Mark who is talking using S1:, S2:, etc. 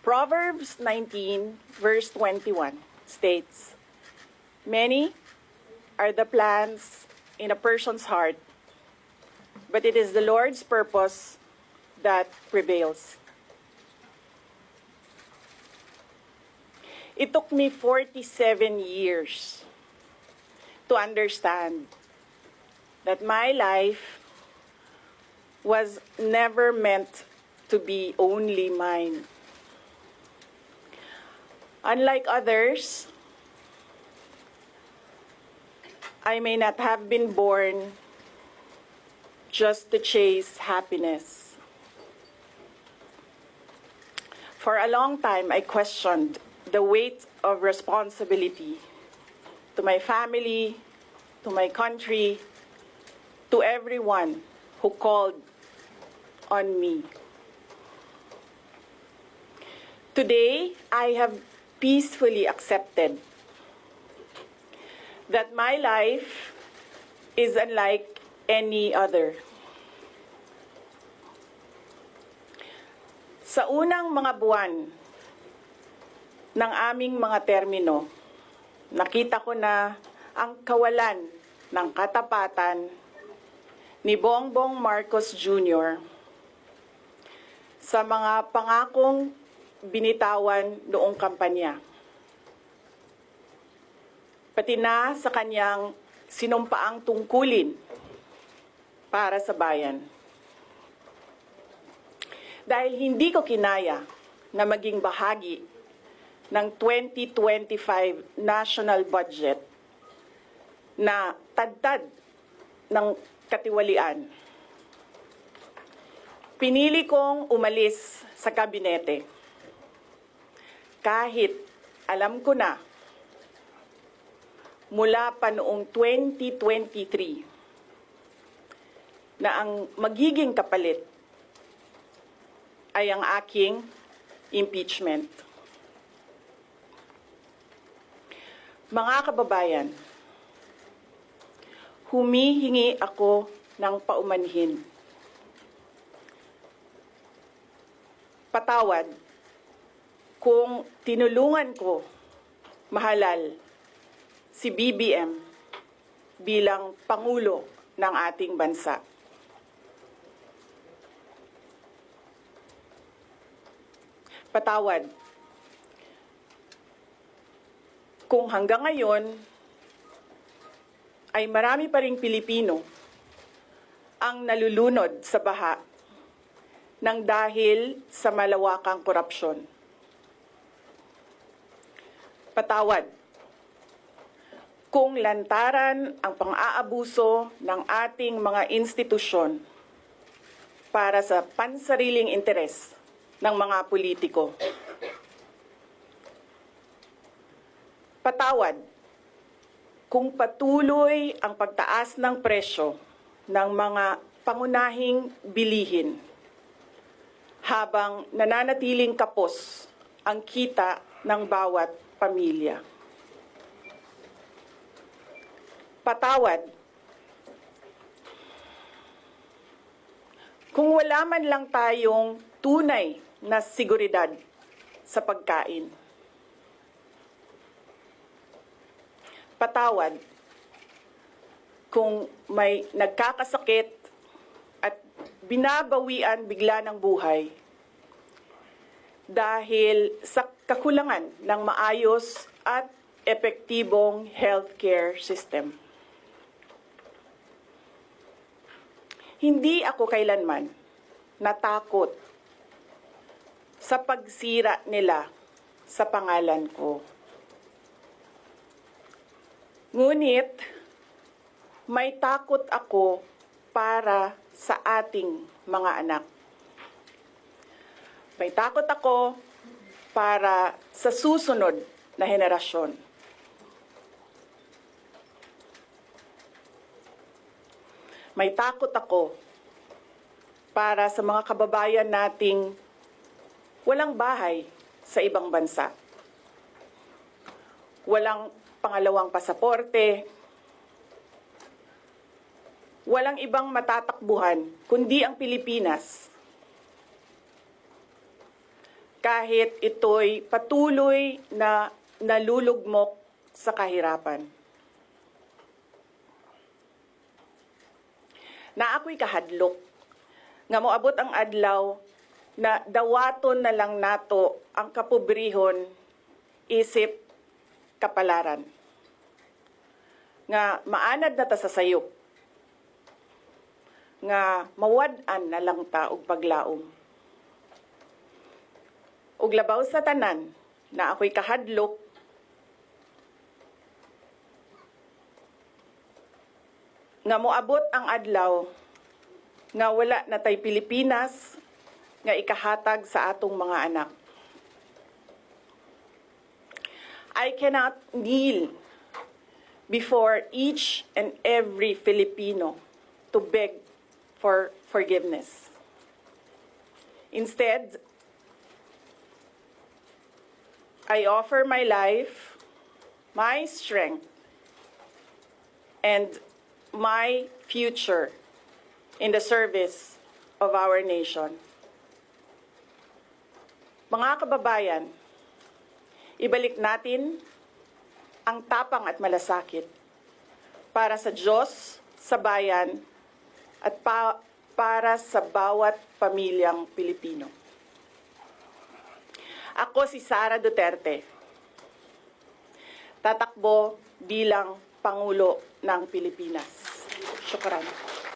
S1: Proverbs 19, verse 21 states, "Many are the plans in a person's heart, but it is the Lord's purpose that prevails." It took me 47 years to understand that my life was never meant to be only mine. Unlike others, I may not have been born just to chase happiness. For a long time, I questioned the weight of responsibility to my family, to my country, to everyone who called on me. Today, I have peacefully accepted that my life is unlike any other. Sa unang mga buwan ng aming mga termino, nakita ko na ang kawalan ng katapatan ni Bongbong Marcos Jr. sa mga pangakong binitawan noong kampanya, pati na sa kanyang sinumpaang tungkulin para sa bayan. Dahil hindi ko kinaya na maging bahagi ng 2025 national budget na tadtad ng katiwalian, pinili kong umalis sa kabinete. Kahit alam ko na mula pa noong 2023 na ang magiging kapalit ay ang aking impeachment. Mga kababayan, humihingi ako ng paumanhin. Patawad kung tinulungan ko mahalal si BBM bilang Pangulo ng ating bansa. Patawad kung hanggang ngayon ay marami pa ring Pilipino ang nalulunod sa baha ng dahil sa malawakang korupsyon. Patawad kung lantaran ang pang-aabuso ng ating mga institusyon para sa pansariling interes ng mga politiko. Patawad kung patuloy ang pagtaas ng presyo ng mga pangunahing bilihin habang nananatiling kapos ang kita ng bawat pamilya. Patawad kung wala man lang tayong tunay na seguridad sa pagkain. Patawad kung may nagkakasakit at binabawian bigla ng buhay dahil sa kakulangan ng maayos at epektibong healthcare system. Hindi ako kailanman natakot sa pagsira nila sa pangalan ko. Ngunit may takot ako para sa ating mga anak. May takot ako para sa susunod na henerasyon. May takot ako para sa mga kababayan nating walang bahay sa ibang bansa. Walang pangalawang pasaporte. Walang ibang matatakbuhan kundi ang Pilipinas. kahit ito'y patuloy na nalulugmok sa kahirapan. Na ako'y kahadlok, nga moabot ang adlaw na dawaton na lang nato ang kapobrihon isip kapalaran. Nga maanad na ta sa sayop, nga mawad-an na lang ta og paglaom. Ug labaw sa tanan na ako'y kahadlok, nga moabot ang adlaw nga wala na tay Pilipinas nga ikahatag sa atong mga anak. I cannot kneel before each and every Filipino to beg for forgiveness. Instead, I offer my life, my strength, and my future in the service of our nation. Mga kababayan, ibalik natin ang tapang at malasakit para sa Diyos, sa bayan, at para sa bawat pamilyang Pilipino. Ako si Sara Duterte, tatakbo bilang Pangulo ng Pilipinas. Syukran.